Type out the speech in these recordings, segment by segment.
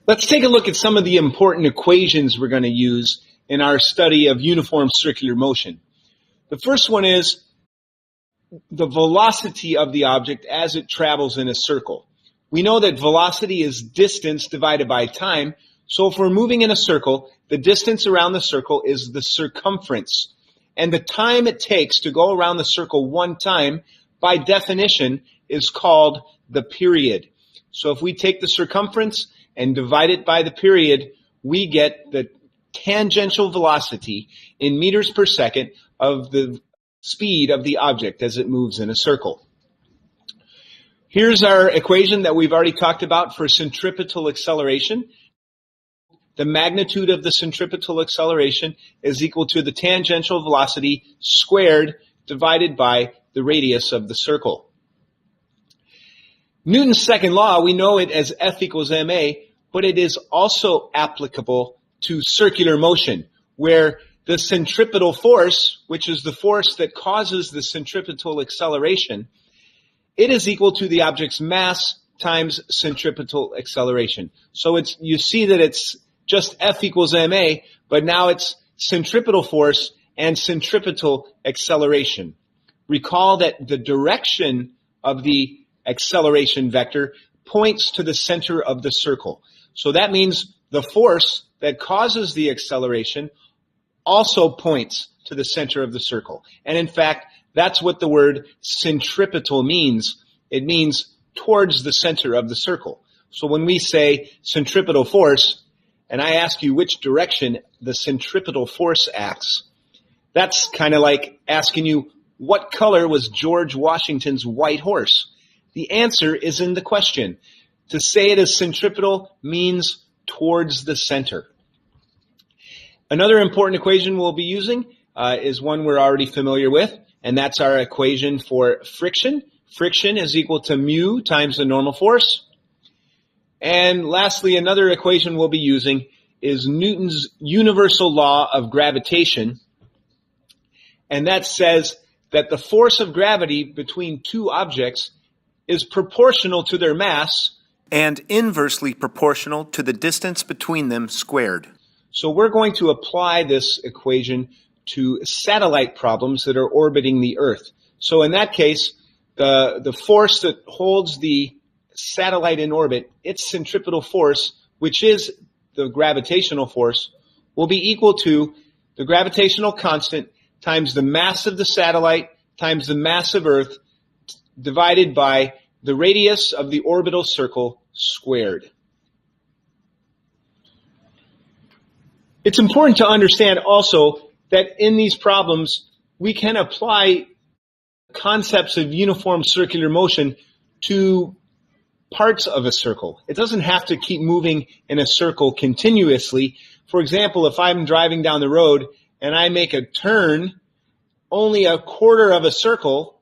Let's take a look at some of the important equations we're going to use in our study of uniform circular motion. The first one is the velocity of the object as it travels in a circle. We know that velocity is distance divided by time, so if we're moving in a circle, the distance around the circle is the circumference. And the time it takes to go around the circle one time, by definition, is called the period. So if we take the circumference and divide it by the period, we get the tangential velocity in meters per second of the speed of the object as it moves in a circle. Here's our equation that we've already talked about for centripetal acceleration. The magnitude of the centripetal acceleration is equal to the tangential velocity squared divided by the radius of the circle. Newton's second law, we know it as F equals ma, but it is also applicable to circular motion, where the centripetal force, which is the force that causes the centripetal acceleration, it is equal to the object's mass times centripetal acceleration. So you see that it's just F equals ma, but now it's centripetal force and centripetal acceleration. Recall that the direction of the acceleration vector points to the center of the circle. So that means the force that causes the acceleration also points to the center of the circle. And in fact, that's what the word centripetal means. It means towards the center of the circle. So when we say centripetal force, and I ask you which direction the centripetal force acts, that's kind of like asking you, what color was George Washington's white horse? The answer is in the question. To say it is centripetal means towards the center. Another important equation we'll be using is one we're already familiar with, and that's our equation for friction. Friction is equal to mu times the normal force. And lastly, another equation we'll be using is Newton's universal law of gravitation, and that says that the force of gravity between two objects is proportional to their mass and inversely proportional to the distance between them squared. So we're going to apply this equation to satellite problems that are orbiting the Earth. So in that case, the force that holds the satellite in orbit, its centripetal force, which is the gravitational force, will be equal to the gravitational constant times the mass of the satellite times the mass of Earth divided by the radius of the orbital circle squared. It's important to understand also that in these problems, we can apply concepts of uniform circular motion to parts of a circle. It doesn't have to keep moving in a circle continuously. For example, if I'm driving down the road and I make a turn only a quarter of a circle,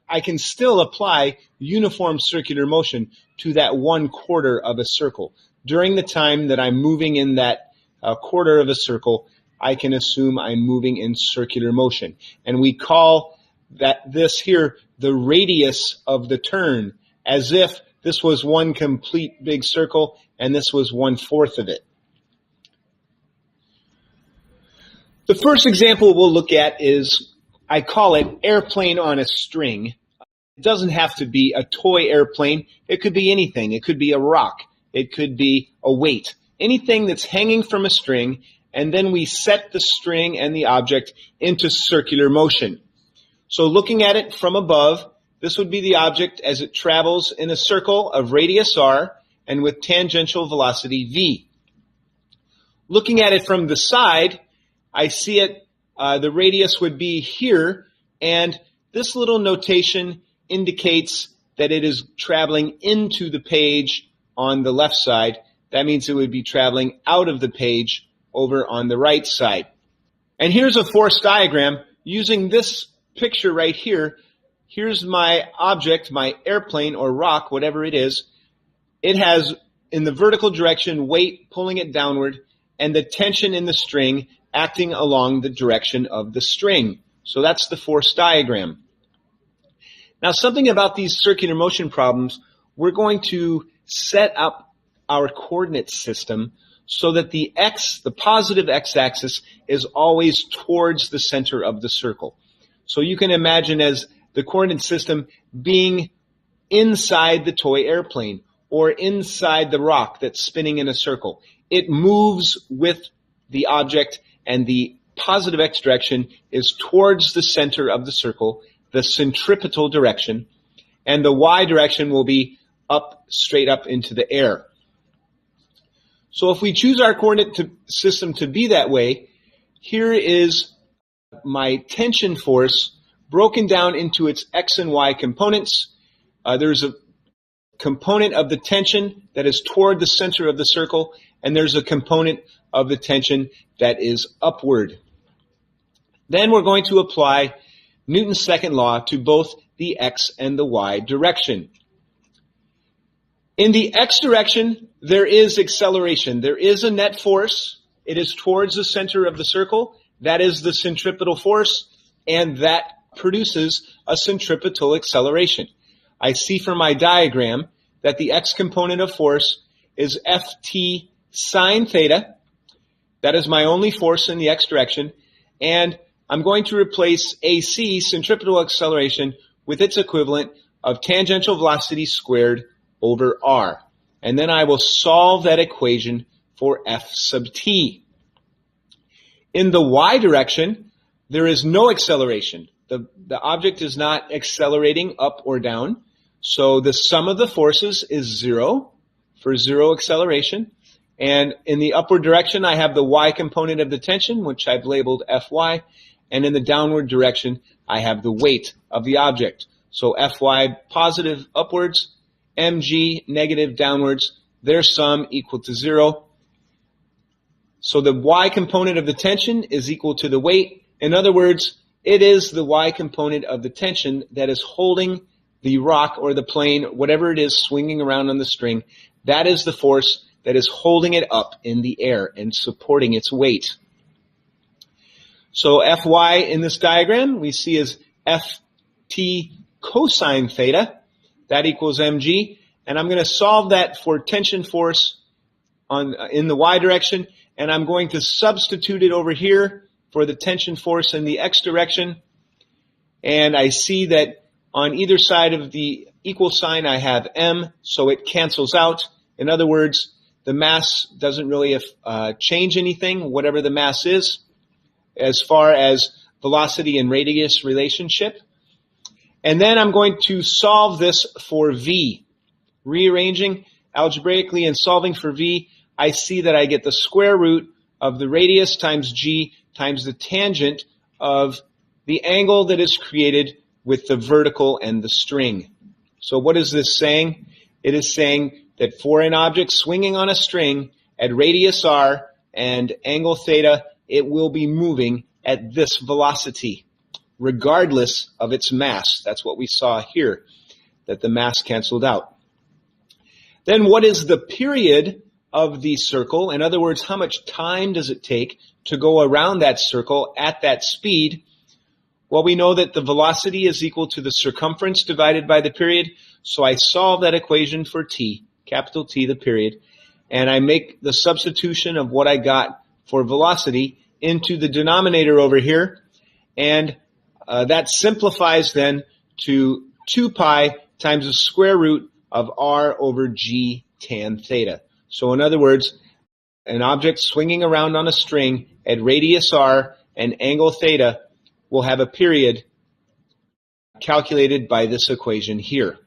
I can still apply uniform circular motion to that 1/4 of a circle. During the time that I'm moving in that quarter of a circle, I can assume I'm moving in circular motion. And we call this here the radius of the turn, as if this was one complete big circle and this was 1/4 of it. The first example we'll look at is, I call it airplane on a string. It doesn't have to be a toy airplane. It could be anything. It could be a rock. It could be a weight. Anything that's hanging from a string, and then we set the string and the object into circular motion. So looking at it from above, this would be the object as it travels in a circle of radius r and with tangential velocity v. Looking at it from the side, I see it, the radius would be here, and this little notation indicates that it is traveling into the page on the left side. That means it would be traveling out of the page over on the right side. And here's a force diagram using this picture right here. Here's my object, my airplane or rock, whatever it is. It has, in the vertical direction, weight pulling it downward, and the tension in the string acting along the direction of the string. So that's the force diagram. Now, something about these circular motion problems, we're going to set up our coordinate system so that the positive x-axis is always towards the center of the circle. So you can imagine as the coordinate system being inside the toy airplane or inside the rock that's spinning in a circle. It moves with the object, and the positive x direction is towards the center of the circle, the centripetal direction, and the y direction will be up, straight up into the air. So if we choose our coordinate system to be that way, here is my tension force broken down into its x and y components. There's a component of the tension that is toward the center of the circle, and there's a component of the tension that is upward. Then we're going to apply Newton's second law to both the x and the y direction. In the x direction, there is acceleration. There is a net force. It is towards the center of the circle. That is the centripetal force, and that produces a centripetal acceleration. I see from my diagram that the x component of force is Ft sine theta. That is my only force in the x direction, and I'm going to replace AC, centripetal acceleration, with its equivalent of tangential velocity squared over r. And then I will solve that equation for F sub t. In the y direction, there is no acceleration. The object is not accelerating up or down. So the sum of the forces is 0 for 0 acceleration. And in the upward direction, I have the y component of the tension, which I've labeled Fy. And in the downward direction, I have the weight of the object. So Fy positive upwards, mg negative downwards, their sum equal to 0. So the y component of the tension is equal to the weight. In other words, it is the y component of the tension that is holding the rock or the plane, whatever it is swinging around on the string. That is the force that is holding it up in the air and supporting its weight. So Fy in this diagram we see as Ft cosine theta. That equals mg. And I'm going to solve that for tension force in the y direction. And I'm going to substitute it over here for the tension force in the x direction. And I see that on either side of the equal sign I have m, so it cancels out. In other words, the mass doesn't really change anything, whatever the mass is, as far as velocity and radius relationship. And then I'm going to solve this for v. Rearranging algebraically and solving for v, I see that I get the square root of the radius times g times the tangent of the angle that is created with the vertical and the string. So what is this saying? It is saying that for an object swinging on a string at radius r and angle theta, it will be moving at this velocity, regardless of its mass. That's what we saw here, that the mass canceled out. Then what is the period of the circle? In other words, how much time does it take to go around that circle at that speed? Well, we know that the velocity is equal to the circumference divided by the period. So I solve that equation for t, capital T, the period, and I make the substitution of what I got for velocity into the denominator over here. And that simplifies then to 2 pi times the square root of r over g tan theta. So in other words, an object swinging around on a string at radius r and angle theta will have a period calculated by this equation here.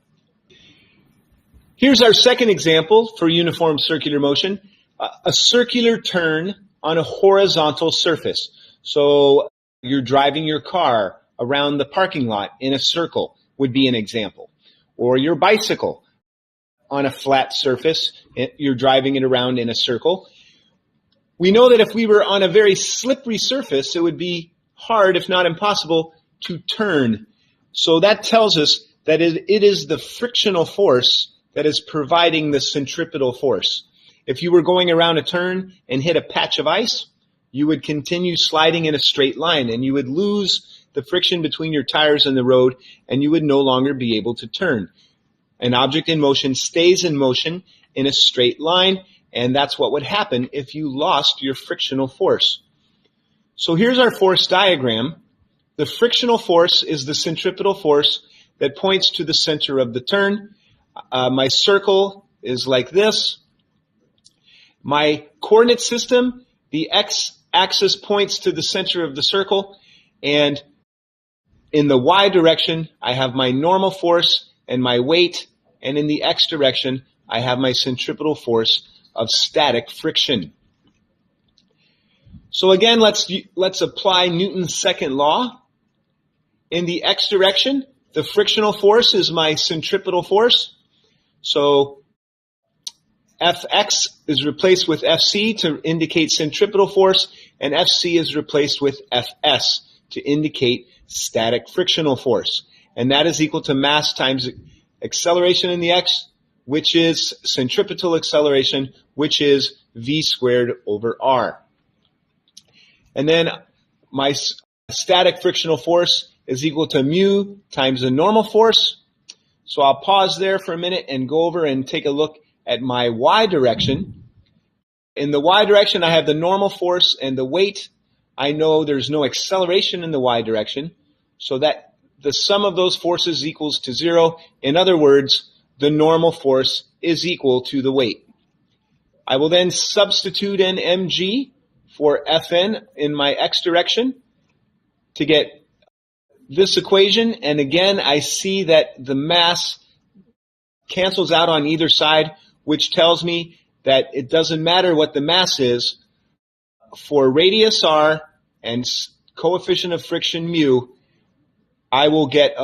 Here's our second example for uniform circular motion, a circular turn on a horizontal surface. So you're driving your car around the parking lot in a circle would be an example. Or your bicycle on a flat surface, you're driving it around in a circle. We know that if we were on a very slippery surface, it would be hard, if not impossible, to turn. So that tells us that it is the frictional force that is providing the centripetal force. If you were going around a turn and hit a patch of ice, you would continue sliding in a straight line and you would lose the friction between your tires and the road and you would no longer be able to turn. An object in motion stays in motion in a straight line, and that's what would happen if you lost your frictional force. So here's our force diagram. The frictional force is the centripetal force that points to the center of the turn. My circle is like this. My coordinate system, the x-axis points to the center of the circle, and in the y direction, I have my normal force and my weight, and in the x direction, I have my centripetal force of static friction. So again, let's apply Newton's second law. In the x direction, the frictional force is my centripetal force. So Fx is replaced with Fc to indicate centripetal force, and Fc is replaced with Fs to indicate static frictional force. And that is equal to mass times acceleration in the x, which is centripetal acceleration, which is v squared over r. And then my static frictional force is equal to mu times the normal force. So I'll pause there for a minute and go over and take a look at my y direction. In the y direction, I have the normal force and the weight. I know there's no acceleration in the y direction, so that the sum of those forces equals to 0. In other words, the normal force is equal to the weight. I will then substitute in mg for Fn in my x direction to get this equation, and again I see that the mass cancels out on either side, which tells me that it doesn't matter what the mass is. For radius r and coefficient of friction mu, I will get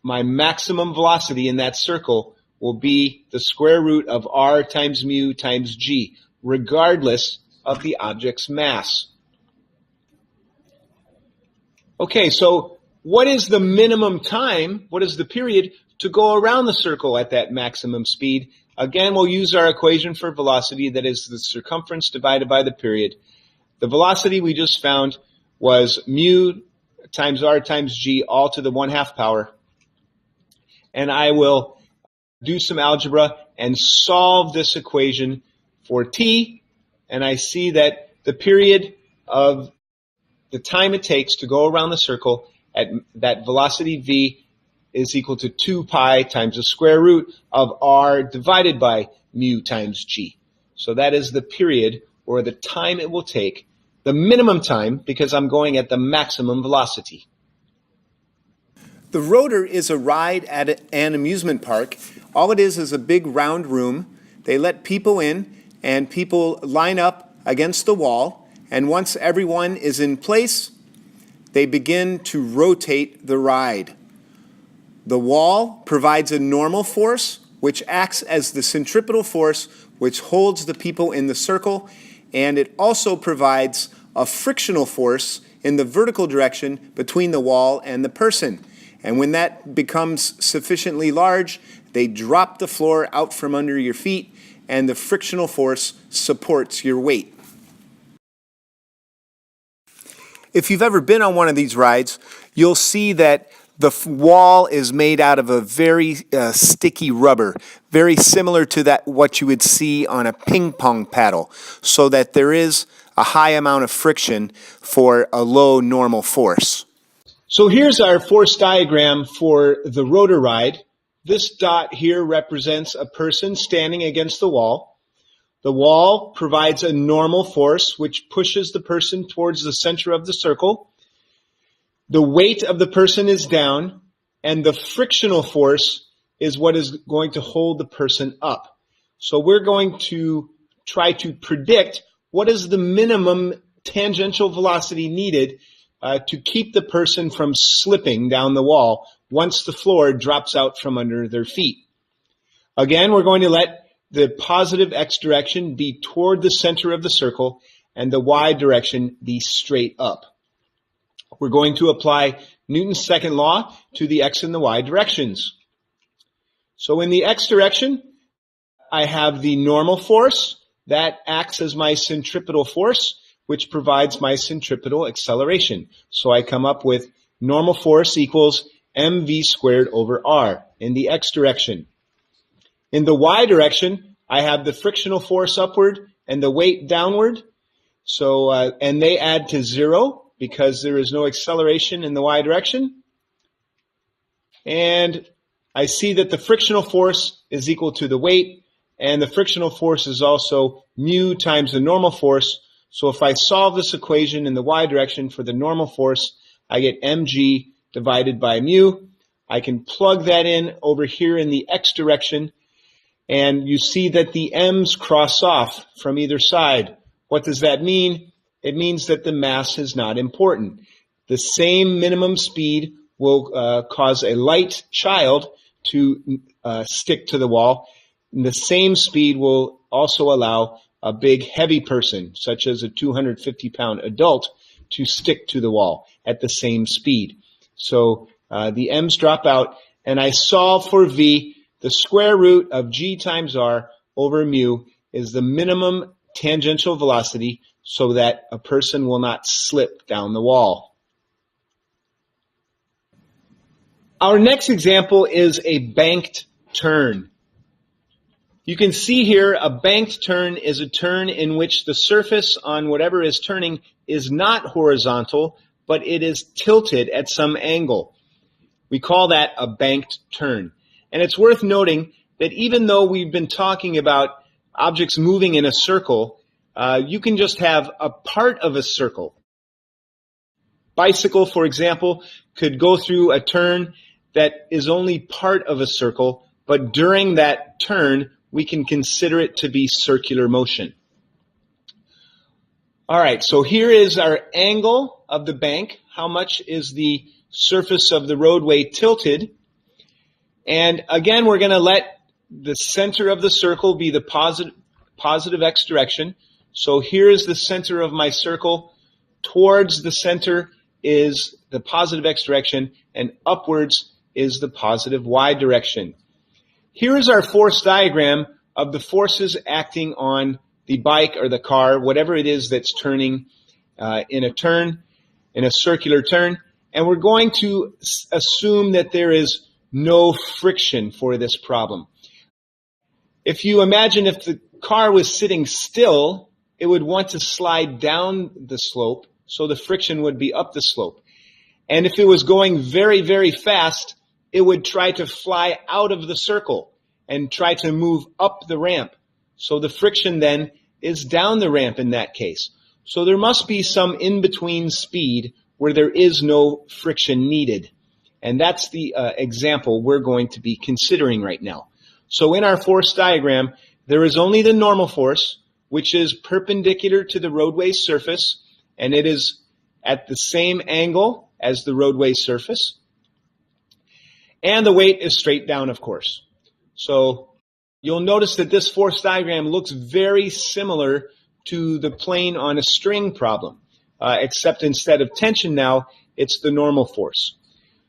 my maximum velocity in that circle will be the square root of r times mu times g, regardless of the object's mass. Okay, so what is the minimum time, what is the period to go around the circle at that maximum speed? Again, we'll use our equation for velocity, that is the circumference divided by the period. The velocity we just found was mu times r times g all to the 1/2 power. And I will do some algebra and solve this equation for t, and I see that the period of the time it takes to go around the circle at that velocity v is equal to 2 pi times the square root of r divided by mu times g. So that is the period, or the time it will take, the minimum time, because I'm going at the maximum velocity. The rotor is a ride at an amusement park. All it is a big round room. They let people in, and people line up against the wall, and once everyone is in place, they begin to rotate the ride. The wall provides a normal force, which acts as the centripetal force, which holds the people in the circle, and it also provides a frictional force in the vertical direction between the wall and the person. And when that becomes sufficiently large, they drop the floor out from under your feet, and the frictional force supports your weight. If you've ever been on one of these rides, you'll see that the wall is made out of a very sticky rubber, very similar to what you would see on a ping pong paddle, so that there is a high amount of friction for a low normal force. So here's our force diagram for the rotor ride. This dot here represents a person standing against the wall. The wall provides a normal force which pushes the person towards the center of the circle. The weight of the person is down, and the frictional force is what is going to hold the person up. So we're going to try to predict what is the minimum tangential velocity needed to keep the person from slipping down the wall once the floor drops out from under their feet. Again, we're going to let the positive x direction be toward the center of the circle and the y direction be straight up. We're going to apply Newton's second law to the x and the y directions. So in the x direction, I have the normal force that acts as my centripetal force, which provides my centripetal acceleration. So I come up with normal force equals mv squared over r in the x direction. In the y direction, I have the frictional force upward and the weight downward. So, and they add to 0 because there is no acceleration in the y direction. And I see that the frictional force is equal to the weight, and the frictional force is also mu times the normal force. So if I solve this equation in the y direction for the normal force, I get mg divided by mu. I can plug that in over here in the x direction, and you see that the m's cross off from either side. What does that mean? It means that the mass is not important. The same minimum speed will cause a light child to stick to the wall. And the same speed will also allow a big heavy person, such as a 250-pound adult, to stick to the wall at the same speed. So the m's drop out, and I solve for v. The square root of g times r over mu is the minimum tangential velocity so that a person will not slip down the wall. Our next example is a banked turn. You can see here a banked turn is a turn in which the surface on whatever is turning is not horizontal, but it is tilted at some angle. We call that a banked turn. And it's worth noting that even though we've been talking about objects moving in a circle, you can just have a part of a circle. Bicycle, for example, could go through a turn that is only part of a circle, but during that turn, we can consider it to be circular motion. All right, so here is our angle of the bank. How much is the surface of the roadway tilted? And again, we're going to let the center of the circle be the positive x direction. So here is the center of my circle. Towards the center is the positive x direction, and upwards is the positive y direction. Here is our force diagram of the forces acting on the bike or the car, whatever it is that's turning in a circular turn. And we're going to assume that there is no friction for this problem. If you imagine if the car was sitting still, it would want to slide down the slope, so the friction would be up the slope. And if it was going very, very fast, it would try to fly out of the circle and try to move up the ramp. So the friction then is down the ramp in that case. So there must be some in-between speed where there is no friction needed. And that's the example we're going to be considering right now. So in our force diagram, there is only the normal force, which is perpendicular to the roadway surface, and it is at the same angle as the roadway surface. And the weight is straight down, of course. So you'll notice that this force diagram looks very similar to the plane on a string problem, except instead of tension now, it's the normal force.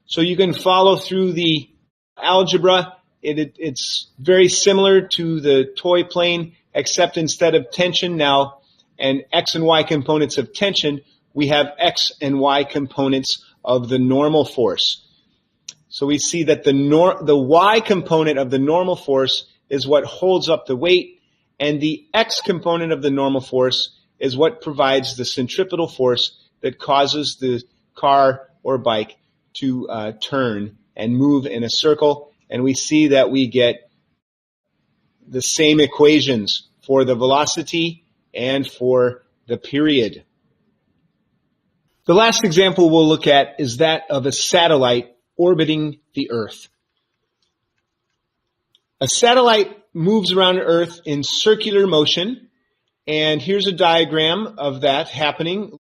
So you can follow through the algebra. It's very similar to the toy plane, except instead of tension now and x and y components of tension, we have x and y components of the normal force. So we see that the y component of the normal force is what holds up the weight, and the x component of the normal force is what provides the centripetal force that causes the car or bike to turn and move in a circle. And we see that we get the same equations for the velocity and for the period. The last example we'll look at is that of a satellite orbiting the Earth. A satellite moves around Earth in circular motion, and here's a diagram of that happening.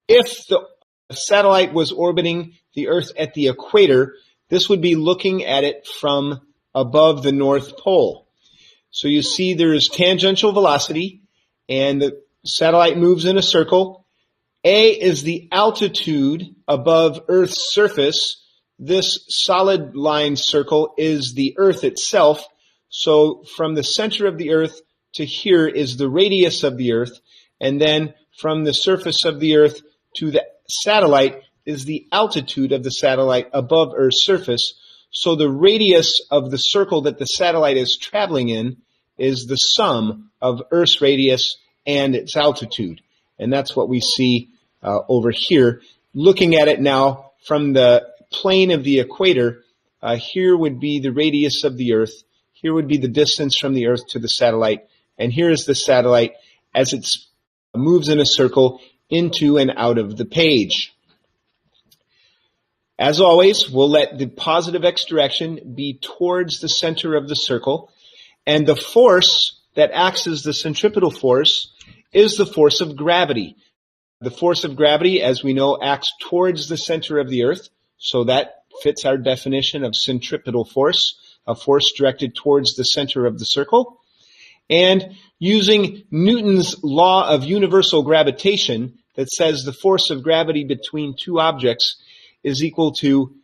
If the satellite was orbiting the Earth at the equator, this would be looking at it from above the North Pole. So you see there is tangential velocity, and the satellite moves in a circle. A is the altitude above Earth's surface. This solid line circle is the Earth itself. So from the center of the Earth to here is the radius of the Earth, and then from the surface of the Earth to the satellite is the altitude of the satellite above Earth's surface. So the radius of the circle that the satellite is traveling in is the sum of Earth's radius and its altitude. And that's what we see over here. Looking at it now from the plane of the equator, here would be the radius of the Earth. Here would be the distance from the Earth to the satellite. And here is the satellite as it moves in a circle into and out of the page. As always, we'll let the positive x direction be towards the center of the circle. And the force that acts as the centripetal force is the force of gravity. The force of gravity, as we know, acts towards the center of the Earth. So that fits our definition of centripetal force, a force directed towards the center of the circle. And using Newton's law of universal gravitation that says the force of gravity between two objects is equal to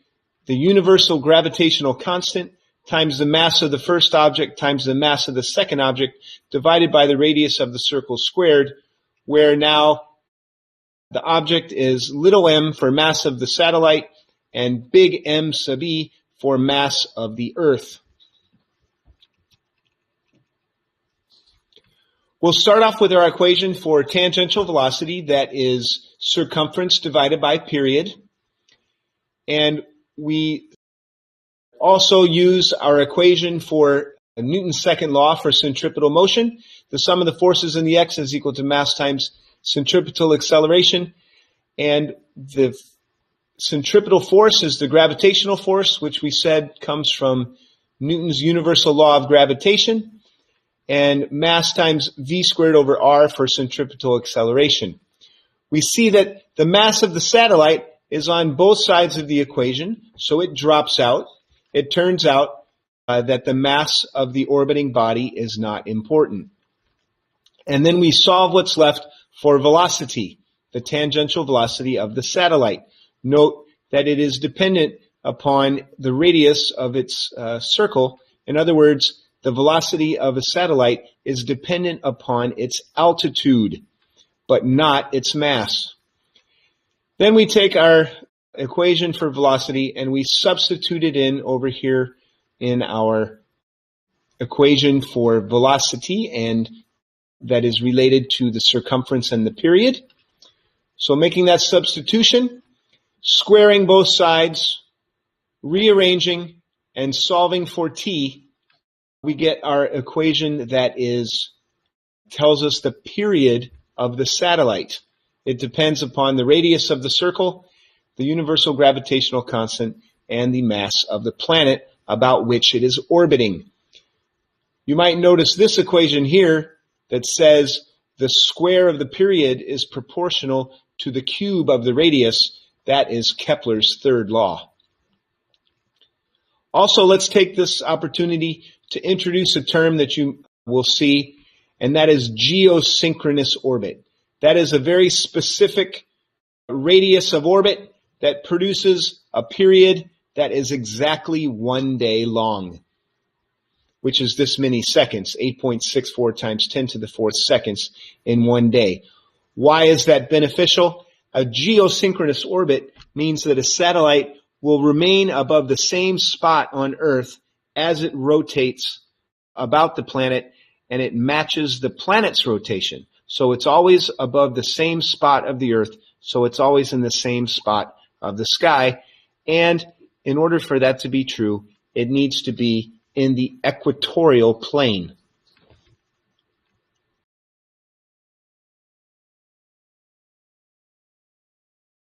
the universal gravitational constant times the mass of the first object times the mass of the second object divided by the radius of the circle squared, where now the object is little m for mass of the satellite and big M sub e for mass of the Earth. We'll start off with our equation for tangential velocity, that is circumference divided by period. And we also use our equation for Newton's second law for centripetal motion. The sum of the forces in the x is equal to mass times centripetal acceleration. And the centripetal force is the gravitational force, which we said comes from Newton's universal law of gravitation. And mass times v squared over r for centripetal acceleration. We see that the mass of the satellite is on both sides of the equation, so it drops out. It turns out that the mass of the orbiting body is not important. And then we solve what's left for velocity, the tangential velocity of the satellite. Note that it is dependent upon the radius of its circle. In other words, the velocity of a satellite is dependent upon its altitude, but not its mass. Then we take our equation for velocity and we substitute it in over here in our equation for velocity, and that is related to the circumference and the period. So making that substitution, squaring both sides, rearranging, and solving for t, we get our equation that tells us the period of the satellite. It depends upon the radius of the circle, the universal gravitational constant, and the mass of the planet about which it is orbiting. You might notice this equation here that says the square of the period is proportional to the cube of the radius. That is Kepler's third law. Also, let's take this opportunity to introduce a term that you will see, and that is geosynchronous orbit. That is a very specific radius of orbit that produces a period that is exactly 1 day long, which is this many seconds, 8.64 times 10 to the fourth seconds in 1 day. Why is that beneficial? A geosynchronous orbit means that a satellite will remain above the same spot on Earth as it rotates about the planet, and it matches the planet's rotation. So it's always above the same spot of the Earth, so it's always in the same spot of the sky. And in order for that to be true, it needs to be in the equatorial plane.